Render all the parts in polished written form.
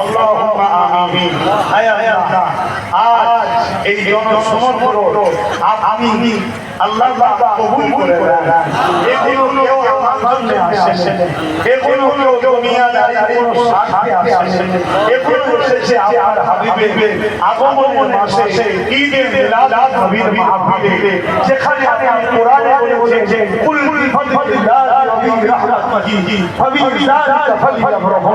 আল্লাহুম্মা আমিন। আয় আল্লাহ, আজ এই জনসমগ্র আপনি আল্লাহ কবুল করে নেন। এগুলো কেউ আমার সামনে আসে, এগুলো কেউ দুনিয়াদারি কোনো স্বার্থে আসে, এগুলো এসেছে আপনার হাবিবের আগমনের মাসে ঈদে মিলাদ নবীর মাহফিলে, যেখানে আপনি কোরআনে বলেছেন কুল বিফাদিল্লাহি ওয়া বিরাহমাতিহি ফাবিযালিকা ফালইফরাহু।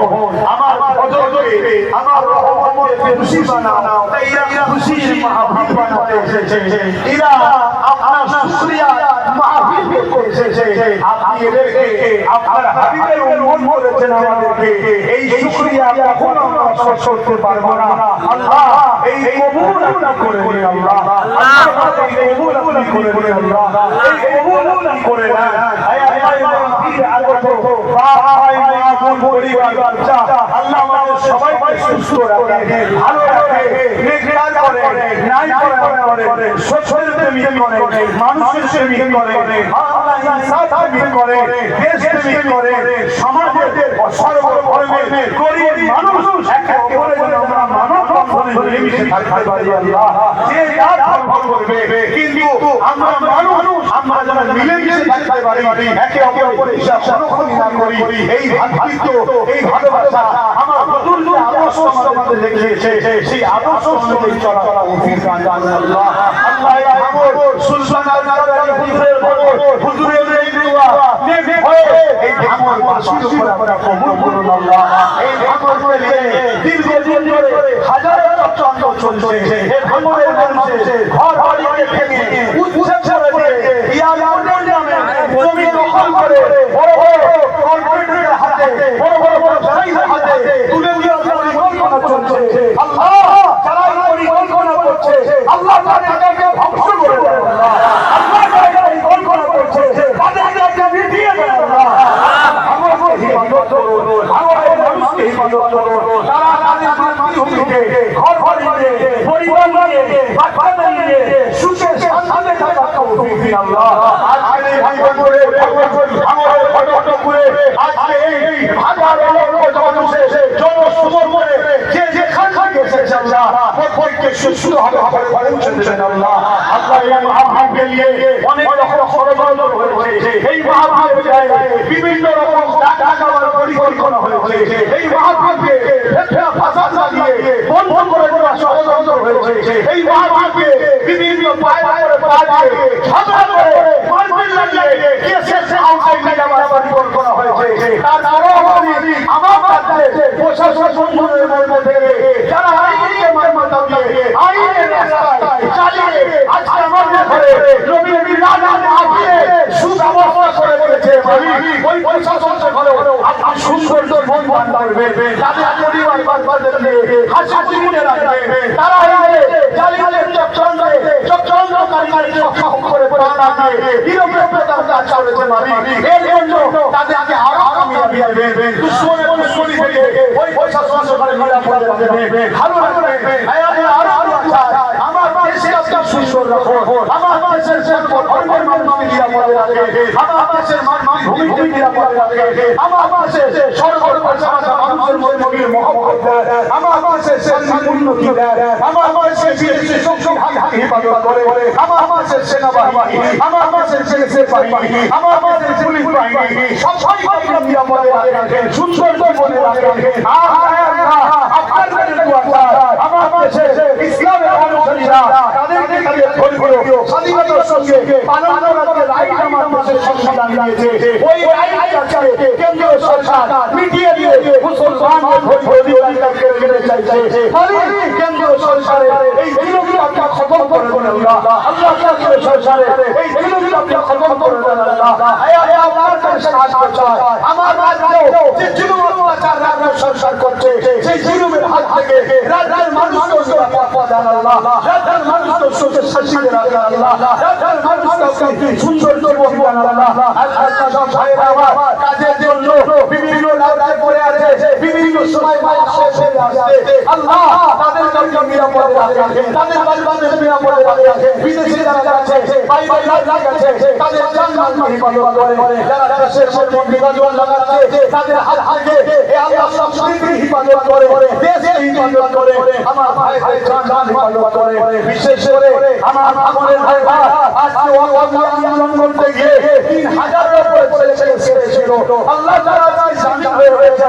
আমার ফজলকে, আমার রহমতকে খুশি বানাও। এরা খুশির মাহফিল বানাতে এসেছে, এরা আপনার শুকরিয়া মাহফিল করতে এসেছে। আপনি এদেরকে আপনার হাবিবের উম্মত করেছেন আমাদেরকে, এই শুকরিয়া কখনো আমরা শোধ করতে পারবো না। আল্লাহ এই কবুল আপনি করে নিন। আল্লাহ এই কবুল আপনি করে নিন। আল্লাহ এই কবুল আপনি করে নেন। আয় আল্লাহ মাহফিলে আগত ভাই মা বোন পরিবার বাচ্চা, আল্লাহ আমাদের সবাইকে সুস্থ রাখে, ভালো রাখে, নেককার করে, ন্যায় করে, সত্যের প্রেমিক করে, মানুষের প্রেমিক করে, আল্লাহ ইনসাফ প্রেমিক করে, দেশ প্রেমিক করে, সমাজের সর্বধর্মের গরিব মানুষ একে অপরের জন্য আমরা মানব বন্ধনে মিলেমিশে থাকতে পারি। আল্লাহ যে যার ধর্ম করবে, কিন্তু আমরা মানুষ, আমরা যেন মিলেমিশে থাকতে পারি, একে অপরের হিসাব কোনোক্ষণই না করি। এই ভাতৃত্ব, এই ভালোবাসা আমার নতুন আদর্শ আমাদের রেখেছে, সেই আদর্শ অনুযায়ী চলা উচিত। আল্লাহ আল্লাহ আমার সুলতান আল-কাদের হুজুরের এই দোয়া এই আমার বাসির উপর আমরা কবুল করুন। আল্লাহ এই ভাঙনের দীর্ঘদিন ধরে হাজারো চক্র চলছে, এই ভাঙনের মধ্যে ঘর বাড়ি ভেঙে উচ্ছেদ করে ইয়ামনের নামে জমি দখল করে বড় বড় কর্পোরেটের হাতে, বড় বড় ব্যবসায়ীদের হাতে তুলে দেওয়ার পরিকল্পনা চলছে। আল্লাহ যারা এই পরিকল্পনা করছে, আল্লাহ তাদেরকে ধ্বংস করে দেন। আল্লাহ যারা এই পরিকল্পনা করছে তাদেরকে আপনি মিটিয়ে দেন। আল্লাহ আমাদের হিফাজত করুন, আমাদের মানুষকে হিফাজত করুন। তারা তাদের মাতৃভূমিকে ঘর বাড়ি নিয়ে, পরিবার নিয়ে, বাচ্চা নিয়ে সুখে শান্তিতে থাকা তৌফিক দিন। আল্লাহ আজকে এই ভাঙনে আমাদের ফটোফটোপুরে আজকে এই হাজার লক্ষ মানুষের জনসমর্পণে যে যেখান থেকে এসেছে আল্লাহ প্রত্যেককে সুস্থভাবে পৌঁছে দেবেন। আল্লাহ আল্লাহ এই মাহফিলকে নিয়ে অনেক রকম ষড়যন্ত্র হয়েছে, এই মাহফিলে বিভিন্ন রকম টাকার পরিকল্পনা হয়েছে, এই মাহফিলকে ফাসাদ দিয়ে বন্ধ করে দেওয়ার ষড়যন্ত্র হয়েছে, এই মাহফিলকে বিভিন্ন পায়ে পা দিয়ে ঝগড়া করে মারপিট লাগিয়ে কেসে আউটসাইড নিয়ে যাওয়ার পরিকল্পনা হয়েছে। তারপরেও আমার কাছে প্রশাসন বন্ধনের মধ্যে থেকে যারা আইনকে মান্যতা দিয়ে আইনের রাস্তায় চালিয়ে আজকে আমাদের ঘরে নবী মিলাদ মাহফিলে সুব্যবস্থা করে দিয়েছে। ওই প্রশাসনকে ঘরে আপনি সুন্দর ভোট দান করবেন, যাদের পরিবার বাচ্চাদেরকে হাসি খুশিতে রাখবেন, তারা জালিমের চক্রান্তকারীকে সক্ষম করে প্রাণ দিয়ে নিরপেক্ষতার কাজ চলেছে। এর জন্য তাদেরকে আরো কামিয়াবি দেবেন, দুশ্মনের দুশ্মনী থেকে ওই প্রশাসনকে ঘরে নিরাপদে রাখবেন, ভালো রাখবেন। আরো আমার দেশে আজকে সুন্দর রাখুন, আমার দেশের ধর্মের মানুষকে নিরাপদে রাখবেন, আমার দেশের ভূমিকে নিরাপদে রাখবেন, আমার দেশের সর্বভাষা মানুষের মধ্যে মহব্বত দেন, আমার দেশের শান্তি উন্নতি দেন, আমার দেশের বিদেশি সংখ্যা হেফাজত করে, আমার দেশের সেনাবাহিনী, আমার দেশের সেনাবাহিনী, আমার দেশের পুলিশ বাহিনী সবাইকে নিরাপদে রাখবেন, সুন্দর করে রাখবেন। আপনাদের দোয়া আমার দেশের ইসলামের অনুসারীরা তাদেরকে স্বাধীনতার সঙ্গে পালন করার রাইট আমার দেশের সংবিধান দিয়েছে। ওই রাইটটাকে কেন্দ্রীয় সরকার মিটিয়ে দিয়ে মুসলমানদের অধিকার কেড়ে চাইছে। কেন্দ্রীয় সরকারের এই বিরোধী আপনার খতম করে দেন। আল্লাহ আল্লাহ কেন্দ্রীয় সরকারের এই বিরোধী আপনার খতম করে দেন। আল্লাহ আমার কাছে সাহায্য চাই, আমার রাজ্যেও যে জুলুম অত্যাচার রাজ্য সরকার করছে সেই জুলুমের হাত থেকে রাজ্যের মানুষকে নিরাপদ দেন। আল্লাহ রাজ্যের মানুষকে সুখে শান্তিতে রাখেন। আল্লাহ রাজ্যের মানুষকে সুন্দর জীবন দেন। আল্লাহ আজকে সব ভাইয়েরা আমার কাজের জন্য বিভিন্ন রাজ্যে পড়ে আছে, বিভিন্ন সময় আসছে আল্লাহ তাদের কাছে নিরাপদে রাখেন, তাদের বাড়িতে নিরাপদে রাখেন, বিদেশে যারা আছে বাইরে আছে তাদের জান মাল হিফাজত করে, যারা দেশের মধ্যে বিভাজন লাগাচ্ছে তাদের হাত থেকে হে আল্লাহ সংস্কৃতি হিফাজত করে, দেশে হিফাজত করে, আমার ভাই ভাই জান হিফাজত করে। বিশেষ করে আমার ভাগনের ভাই ভাই আজকে ওয়াকাফ আন্দোলন করতে গিয়ে 3000 এর উপরে ছেলে ছিল আল্লাহ তাআলা জামিন হয়েছে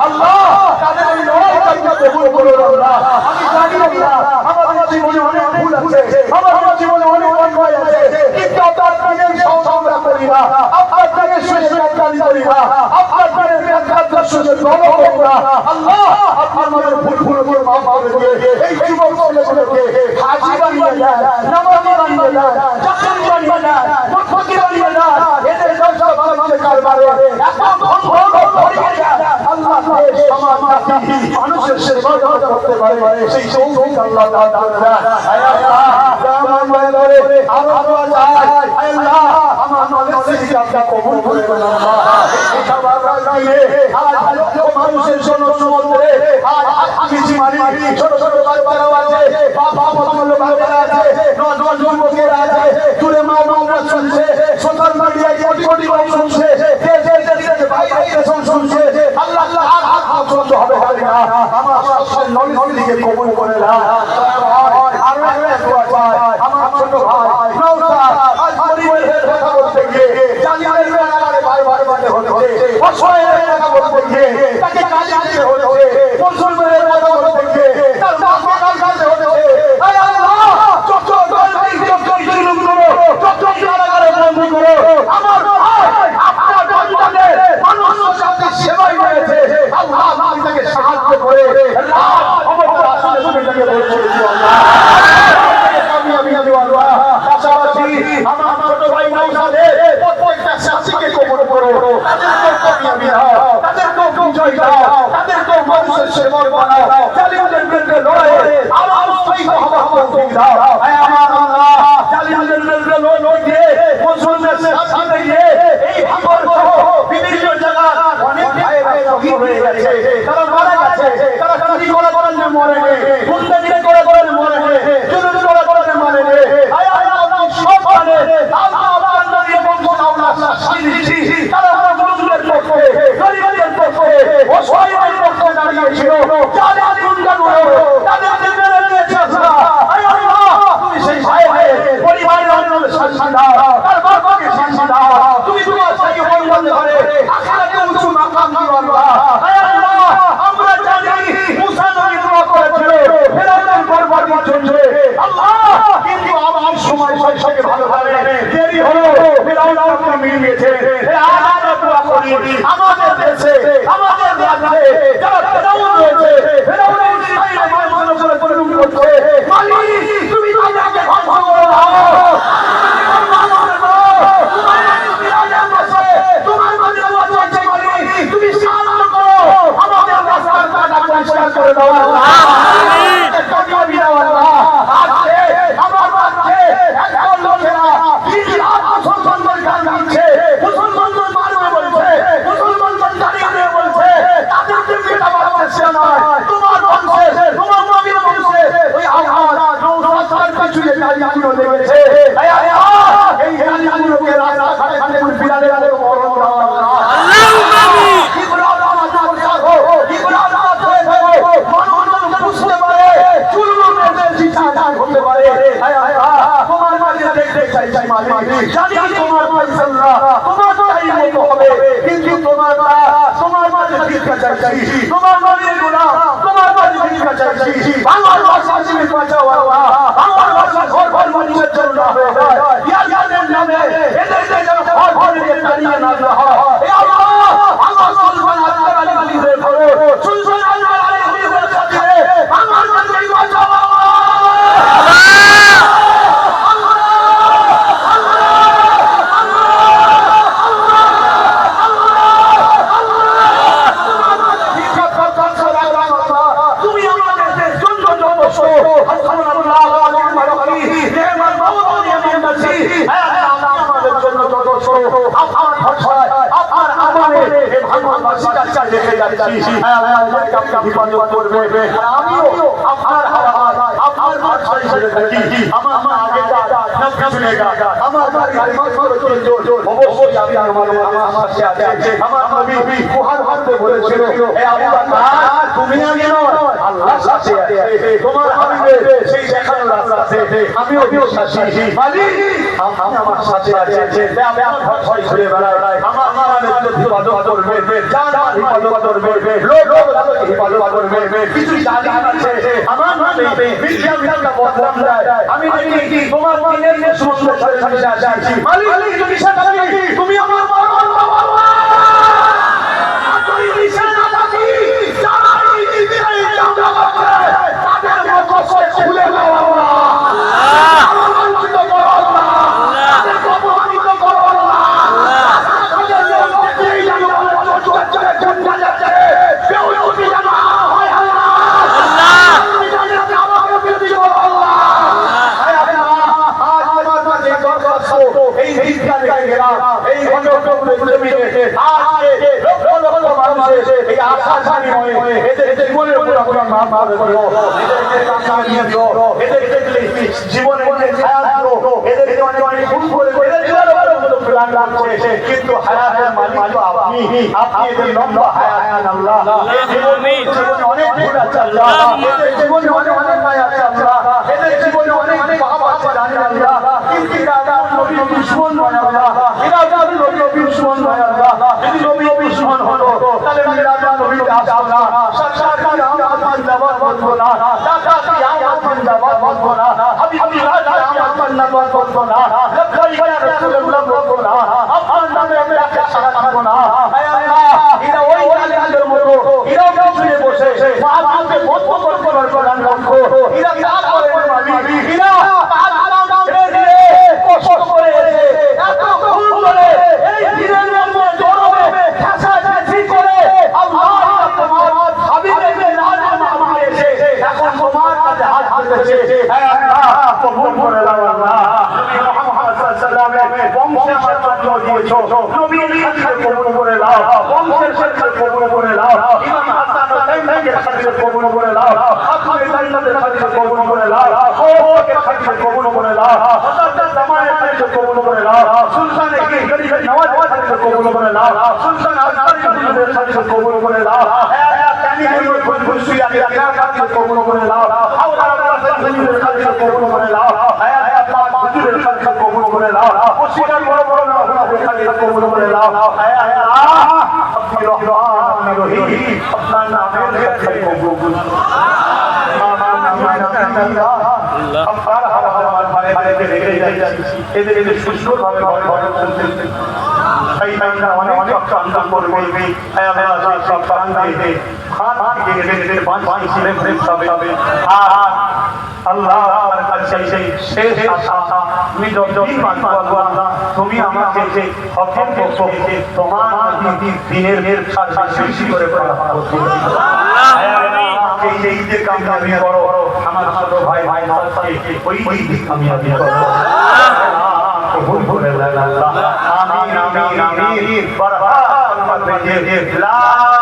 আল্লাহ তাদের এই লড়াইটা কবুল করুন আল্লাহ। আমি জানি আল্লাহ আমাদের জীবনে অনেক ভুল আছে, আমাদের জীবনে অনেক অন্যায় আছে, কিন্তু আপনার কাছে সংগ্রাম করি না, আপনার কাছে সুশাসন করি না, আপনার কাছে ব্যাখ্যা সুযোগ দল করি না আল্লাহ। আপনার আমাদের ভুল করে মাফ করে দিয়ে এই যুবক ছেলেগুলোকে হাজী বানিয়ে দেন, নামাজি বানিয়ে দেন, চাকরি বানিয়ে দেন, মুত্তাকি বানিয়ে দেন, এদের ব্যবসা বাণিজ্যের কারবারে এত ধন ভরিয়ে দেন আল্লাহ এই সমাজ জাতি মানুষের সেবা করতে পারে সেই তৌফিক আল্লাহ দান করেন। আয় আল্লাহ দামান বলে আরো দোয়া চাই, আয় আল্লাহ আমার নলেজ শিক্ষা কবুল করে নেন আল্লাহ। এই সবার রাইলে আজ মানুষের জন্য সমুদ্রে আজ কিছু মারি ছোট ছোট বাচ্চারা আছে, বাবা মতলব বাচ্চারা আছে, নজওয়ান যুবকেরা আছে, দূরে মা বোনরা শুনছে, সোশ্যাল মিডিয়ায় কোটি কোটি লোক শুনছে, দেশে বাইরে শুনছে আল্লাহ আল্লাহ আর পছন্দ হবে না আমার সবচেয়ে নলিকে কবুল করে না। আর দোয়া চাই আমার ছোট ভাই নওশাদ আজ পরিবারের কথা বলতে গিয়ে জালিমের বেলায় বারবার হচ্ছে, অসহায়ের কথা বলতে গিয়ে তাকে গালি দিতে হচ্ছে, মুসলমানের কথা বলতে গিয়ে তার মাকে গালি দিতে হচ্ছে। আয় আল্লাহ যত দলই যত জুলুম করো, যত কারাগারে বন্দী করো, আমার ভাই আপনার বন্ধুদের মানুষের সাথে সেবাই রয়েছে আল্লাহ আপনি তাকে সাহায্য করে আল্লাহ আমাদের আসলে সুবিধাকে বলতে দিও আল্লাহ। আমি আল্লাহ পাশাপাশি আমার ছোট ভাই নওশাদের প্রত্যেকটা শাস্তিকে কবুল করো, তাদেরকে কামিয়াবি দাও, তাদেরকে বিজয় দাও, তাদেরকে মানুষের সেবক বানাও, জালিমদের বিরুদ্ধে লড়াইয়ে আরো উৎসাহিত হওয়ার তৌফিক দাও। আয় আমার আল্লাহ জালিমদের বিরুদ্ধে লড়িয়ে মুসলমানদের সাথে গিয়ে এই ভাঙর সহ বিভিন্ন জায়গা অনেক ভাইরা শহীদ হয়ে গেছে, তারা মারা গেছে, তারা চুরি করে মরে গেছে, গুন্ডামি করে মরে গেছে, জুলুম করে মরে গেছে। আয় আল্লাহ আপনি সব জানেন আল্লাহ আপনার নবী এবং আল্লাহ সাক্ষী তারা মুসলিমদের পক্ষে, গরিবদের পক্ষে, অসহায়ের পক্ষে দাঁড়িয়েছিল, যাদের গুন্ডাগুলো তাদেরকে মেরে দিয়েছে আল্লাহ। আয় আল্লাহ তুমি সেই ভাইয়ের পরিবারের অন্যদের শান্তি দাও, তার বাবাকে শান্তি দাও, তুমি তোমার সেই মঙ্গল করে আখিরাতে উঁচু মাকাম দিও আল্লাহ। আয় আল্লাহ আমরা জানি মুসা নবী দোয়া করেছিল ফেরাউনের বরবাদি চলছে আল্লাহ, কিন্তু আমার সময় থেকে ভালোভাবে দেরি হলো, ফেরাউন আমাকে মিলিয়েছে। আজ দোয়া করি আমাদের দেশে আমাদের রাজ্যে যারা ফেরাউন রয়েছে, ফেরাউনের সাইরে মানুষের উপরে পরিণত করছে, মালিক তুমি তাদেরকে ধ্বংস করে দাও, তোমার মধ্যে আছে মালিক তুমি সাহায্য করো, আমাদের রাস্তার কাটা পরিষ্কার করে দাও আল্লাহ। কামিয়াবি দাও আল্লাহ। আজকে আমার রাজ্যে একদল লোকেরা মুসলমানদের গান গাইছে, মুসলমানদের মারবে বলছে, মুসলমানদের দাঁড়িয়ে দিয়ে বলছে, তাদেরকে মেটাবার চেষ্টা নয়, তোমার বংশে তোমার নবীর বংশে ওই আওয়াজ নওশাদ পিছনে গাড়িগুলো লেগেছে। এই গাড়িগুলোকে রাস্তাঘাটে ঘাটে বিড়ালের আলো মরণ দাও আল্লাহ। বুঝতে পারে হতে পারে তোমার মাঝে দেখতে চাই মালিক, জানি তোমার ফয়সালা তোমার চাই মতো হবে, কিন্তু তোমার মাঝে ভিক্ষা চাইছি, তোমার নবীর গোলাম তোমার মাঝে ভিক্ষা চাইছি। বাংলার ভাষা তুমি বাঁচাও আল্লাহ, বাংলার ভাষা ঘর ঘর মানুষের জন্য হয়ে যায়, ইয়াদের নামে এদের যেন ঘর ঘর দাঁড়িয়ে না হয়। আল্লাহ আল্লাহ সুলতান আল্লাহ আলী হয়ে ধরো, সুলতান আল্লাহ আলী হয়ে যাচ্ছে আমার কাছে বাঁচাও যাচ্ছি আল্লাহ আমাকে আপনি হিফাজত করবে আর আমিও আপনার হাওয়ায় আপনার মাথায় ছেড়ে থাকি আমার মা আগেটা না পিছনেটা আমার গাড়ি মাঝখানে চলছো অবশ্যই আমি আমার সাথে আছে আমার নবী কুরআন পড়তে বলেছিল হে আবু বকর তুমি আগে নয় আল্লাহ সাথে আছে তোমার হাবিবে সেই দেখানো রাস্তাতে আমিও বিশ্বাসী মালিক আপনি আমার সাথে আছে আমি আপনার ভয় করে বেড়াই আমার মানের হিফাজত করবে জান হিফাজত করবে লোক হিফাজত করবে কিছু জালিম আছে আমার নামে মিথ্যা বদনাম দেয় আমি দেখি তোমার দিনের সুন্দর সাথে আছি মালিক যদি সেটা দেখি তুমি আমার খুলে দাও কিন্তু হায়াতের মালিক তো আপনি এদের লম্বা হায়াত আল্লাহ জীবনে অনেক ভুল আছে আল্লাহ এদের জীবনে অনেক নাই আছে আল্লাহ এদের জীবনে অনেক পাপ আছে জানেন আল্লাহ কিন্তু দাদা নবী দুশমন নয় আল্লাহ এরা নবী দুশমন নয় আল্লাহ যদি নবী দুশমন হলো তাহলে দাদা নবীকে আসতো না সাক্ষাৎ আমার দাওয়াত বলবো না দাদা আমার দাওয়াত বলবো না হাবিবি রাজা আমার দাওয়াত বলবো না লব্বাইক ইয়া রাসূলুল্লাহ বলবো না আপনার নামে আমি একটা সারা করব না হে আল্লাহ এরা ওই জালিমদের মতো এরা পিছনে বসে মাহবুবকে বন্ধ করবার কোরআন রাখো এরা কাজ করে মালিক এরা পাঁচ নাম দিয়ে কষ্ট করে এত ভুল করে এই দিনের মধ্যে জড়বে ঠাসাঠাসি করে আল্লাহ তোমার হাবিবের নামে মারিয়েছে এখন তোমার কাছে হাত পেতেছে হে আল্লাহ কবুল করে দাও আল্লাহ নবী মুহাম্মদ সাল্লাল্লাহু আলাইহি বংশে আমার জন্য দিয়েছো নবীর খাতিরে কবুল করে দাও বংশের শেষে কবুল করে দাও ইমাম হাসান তাইয়ের খাতিরে কবুল করে দাও আপনার জান্নাতের খাতিরে কবুল করে দাও ওকে খাতিরে কবুল করে দাও হযরত জামানের খাতিরে কবুল করে দাও সুলতান গরিব নওয়াজ খাতিরে কবুল করে দাও সুলতান আজমের খাতিরে কবুল করে দাও হে আল্লাহ কানি কোন খুশি আমি আপনার খাতিরে কবুল করে দাও হাওলা রাসূলের খাতিরে কবুল করে দাও হে আল্লাহ পাক হুজুরের খাতিরে কবুল করে দাও ওসিলার বড় বড় নামাজের খাতিরে কবুল করে দাও হে আল্লাহ আপনি রহমান রহিম আপনার নামের খাতিরে কবুল করে দাও আপনার হাওয়া ভাই ভাইকে রেখে যাচ্ছি এদের সুন্দরভাবে ঘরে চলতে এই টাইমটা অনেক কষ্ট করবে হে আল্লাহ সব প্রাণে খান থেকে এদের বাঁচি ছিলেন সবে আর আল্লাহ আমার কাছে সেই শেষ আশা আমি যতদিন বাঁচবো আল্লাহ তুমি আমাকে যে হকের পক্ষে তোমার দিনের সাথে বেশি করে এই যে কামনাবি করো আমার ছোট ভাই নওয়াজকে ওই কামনাবি করো কবুল করে দাও আল্লাহ আমিন আমিন আমিন বরকত আল্লাহ